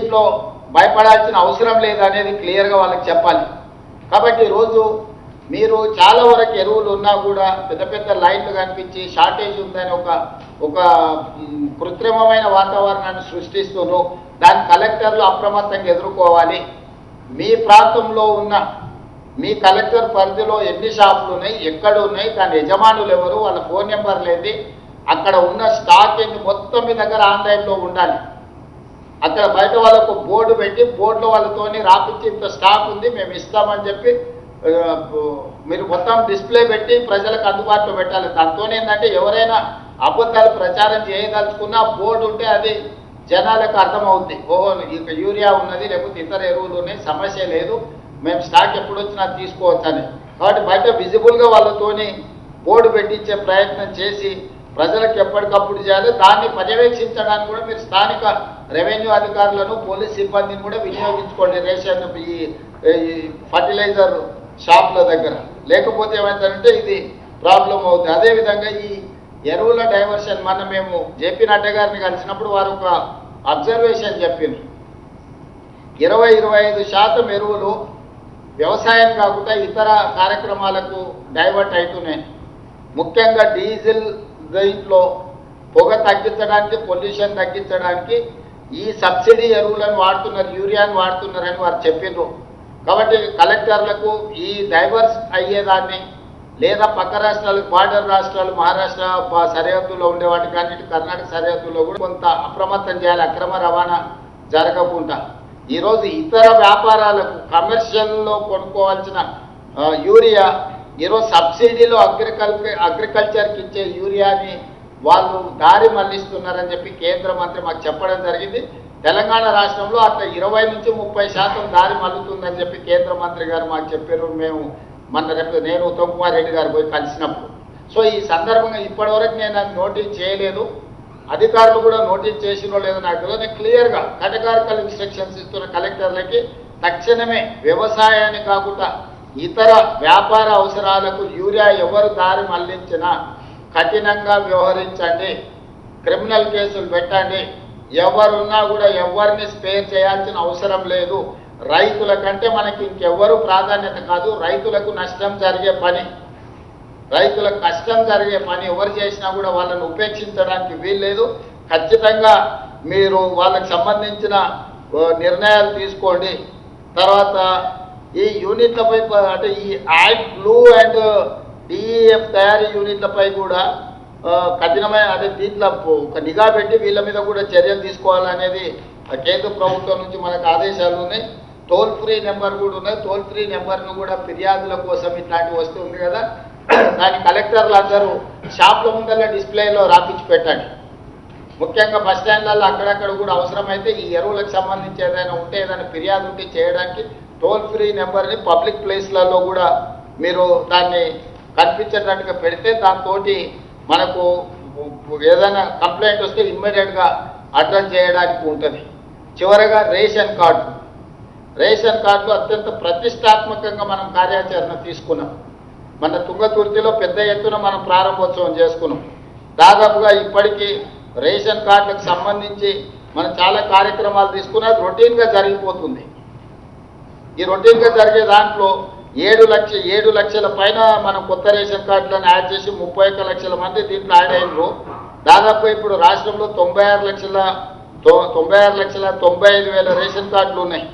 విషయంలో భయపడాల్సిన అవసరం లేదనేది క్లియర్గా వాళ్ళకి చెప్పాలి. కాబట్టి ఈరోజు మీరు చాలా వరకు ఎరువులు ఉన్నా కూడా పెద్ద పెద్ద లైన్లు కనిపించి షార్టేజ్ ఉందని ఒక కృత్రిమమైన వాతావరణాన్ని సృష్టిస్తున్నారు. దాని కలెక్టర్లు అప్రమత్తంగా ఎదుర్కోవాలి. మీ ప్రాంతంలో ఉన్న మీ కలెక్టర్ పరిధిలో ఎన్ని షాపులు ఉన్నాయి, ఎక్కడ ఉన్నాయి, దాని యజమానులు ఎవరు, వాళ్ళ ఫోన్ నెంబర్లు ఏంటి, అక్కడ ఉన్న స్టాక్ ఏంటి, మొత్తం మీ దగ్గర ఆన్లైన్లో ఉండాలి. అక్కడ బయట వాళ్ళకు బోర్డు పెట్టి బోర్డులో వాళ్ళతోని రాపించి ఇంత స్టాక్ ఉంది మేము ఇస్తామని చెప్పి మీరు మొత్తం డిస్ప్లే పెట్టి ప్రజలకు అందుబాటులో పెట్టాలి. దాంతో ఏంటంటే ఎవరైనా అబద్ధాలు ప్రచారం చేయదలుచుకున్నా బోర్డు ఉంటే అది జనాలకు అర్థమవుద్ది. ఓహో ఇక యూరియా ఉన్నది లేకపోతే ఇతర ఎరువులు ఉన్నాయి, సమస్య లేదు, మేము స్టాక్ ఎప్పుడు వచ్చినా తీసుకోవచ్చు అని. కాబట్టి బయట విజిబుల్గా వాళ్ళతోని బోర్డు పెట్టించే ప్రయత్నం చేసి ప్రజలకు ఎప్పటికప్పుడు చేయాలి. దాన్ని పర్యవేక్షించడానికి కూడా మీరు స్థానిక రెవెన్యూ అధికారులను పోలీస్ సిబ్బందిని కూడా వినియోగించుకోండి రేషన్ ఈ ఫర్టిలైజర్ షాపుల దగ్గర. లేకపోతే ఏమైందంటే ఇది ప్రాబ్లం అవుతుంది. అదేవిధంగా ఈ ఎరువుల డైవర్షన్ మన మేము జేపీ నడ్డా గారిని కలిసినప్పుడు వారు ఒక అబ్జర్వేషన్ చెప్పింది. 20-25% ఎరువులు వ్యవసాయం కాకుండా ఇతర కార్యక్రమాలకు డైవర్ట్ అవుతున్నాయి. ముఖ్యంగా డీజిల్ దీంట్లో పొగ తగ్గించడానికి, పొల్యూషన్ తగ్గించడానికి ఈ సబ్సిడీ ఎరువులను వాడుతున్నారు, యూరియాను వాడుతున్నారని వారు చెప్పిండ్రు. కాబట్టి కలెక్టర్లకు ఈ డైవర్స్ అయ్యేదాన్ని లేదా పక్క రాష్ట్రాలు, బార్డర్ రాష్ట్రాలు, మహారాష్ట్ర సరిహద్దులో ఉండే వాటికి అన్నిటి కర్ణాటక సరిహద్దులో కూడా కొంత అప్రమత్తం చేయాలి, అక్రమ రవాణా జరగకుండా. ఈరోజు ఇతర వ్యాపారాలకు కమర్షియల్లో కొనుక్కోవాల్సిన యూరియా ఈరోజు సబ్సిడీలో అగ్రికల్చర్కి ఇచ్చే యూరియాని వాళ్ళు దారి మళ్లిస్తున్నారని చెప్పి కేంద్ర మంత్రి మాకు చెప్పడం జరిగింది. తెలంగాణ రాష్ట్రంలో అట్లా 20-30% దారి మల్లుతుందని చెప్పి కేంద్ర మంత్రి గారు మాకు చెప్పారు. మేము నేను ఉత్తమ్ కుమార్ రెడ్డి గారు పోయి కలిసినప్పుడు. సో ఈ సందర్భంగా ఇప్పటివరకు నేను అది నోటీస్ చేయలేదు, అధికారులు కూడా నోటీస్ చేసినో లేదో నాకు తెలియదు. నేను క్లియర్గా కేటగారికల్ ఇన్స్ట్రక్షన్స్ ఇస్తున్న కలెక్టర్లకి తక్షణమే వ్యవసాయాన్ని కాకుండా ఇతర వ్యాపార అవసరాలకు యూరియా ఎవరు దారి మళ్లించినా కఠినంగా వ్యవహరించండి, క్రిమినల్ కేసులు పెట్టండి. ఎవరున్నా కూడా ఎవరిని స్పేర్ చేయాల్సిన అవసరం లేదు. రైతుల కంటే మనకి ఇంకెవ్వరూ ప్రాధాన్యత కాదు. రైతులకు నష్టం జరిగే పని, రైతులకు కష్టం జరిగే పని ఎవరు చేసినా కూడా వాళ్ళని ఉపేక్షించడానికి వీల్లేదు. ఖచ్చితంగా మీరు వాళ్ళకి సంబంధించిన నిర్ణయాలు తీసుకోండి. తర్వాత ఈ యూనిట్లపై అంటే ఈ యాడ్ బ్లూ అండ్ డిఈఎఫ్ తయారీ యూనిట్లపై కూడా కఠినమైన అదే దీంట్లో ఒక నిఘా పెట్టి వీళ్ళ మీద కూడా చర్యలు తీసుకోవాలనేది కేంద్ర ప్రభుత్వం నుంచి మనకు ఆదేశాలు ఉన్నాయి. టోల్ ఫ్రీ నెంబర్ కూడా ఉన్నాయి. టోల్ ఫ్రీ నెంబర్ను కూడా ఫిర్యాదుల కోసం ఇట్లాంటివి వస్తుంది కదా, దాని కలెక్టర్లు అందరూ షాప్ల ముందర డిస్ప్లేలో రాపించి పెట్టండి. ముఖ్యంగా బస్ స్టాండ్లలో అక్కడక్కడ కూడా అవసరమైతే ఈ ఎరువులకు సంబంధించి ఏదైనా ఉంటే, ఏదైనా ఫిర్యాదు ఉంటే చేయడానికి టోల్ ఫ్రీ నెంబర్ని పబ్లిక్ ప్లేస్లలో కూడా మీరు దాన్ని కనిపించేటట్టుగా పెడితే దాంతో మనకు ఏదైనా కంప్లైంట్ వస్తే ఇమ్మీడియట్గా అడ్రస్ చేయడానికి ఉంటుంది. చివరగా రేషన్ కార్డులు అత్యంత ప్రతిష్టాత్మకంగా మనం కార్యాచరణ తీసుకున్నాం. మన తుంగతుర్తిలో పెద్ద ఎత్తున మనం ప్రారంభోత్సవం చేసుకున్నాం. దాదాపుగా ఇప్పటికీ రేషన్ కార్డులకు సంబంధించి మనం చాలా కార్యక్రమాలు తీసుకున్నా రొటీన్గా జరిగిపోతుంది. ఈ రొటీన్గా జరిగే దాంట్లో 7 లక్షల పైన మనం కొత్త రేషన్ కార్డులను యాడ్ చేసి 31 లక్షల మంది దీంట్లో యాడ్ అయినరు. దాదాపు ఇప్పుడు రాష్ట్రంలో 96,95,000 రేషన్ కార్డులు ఉన్నాయి.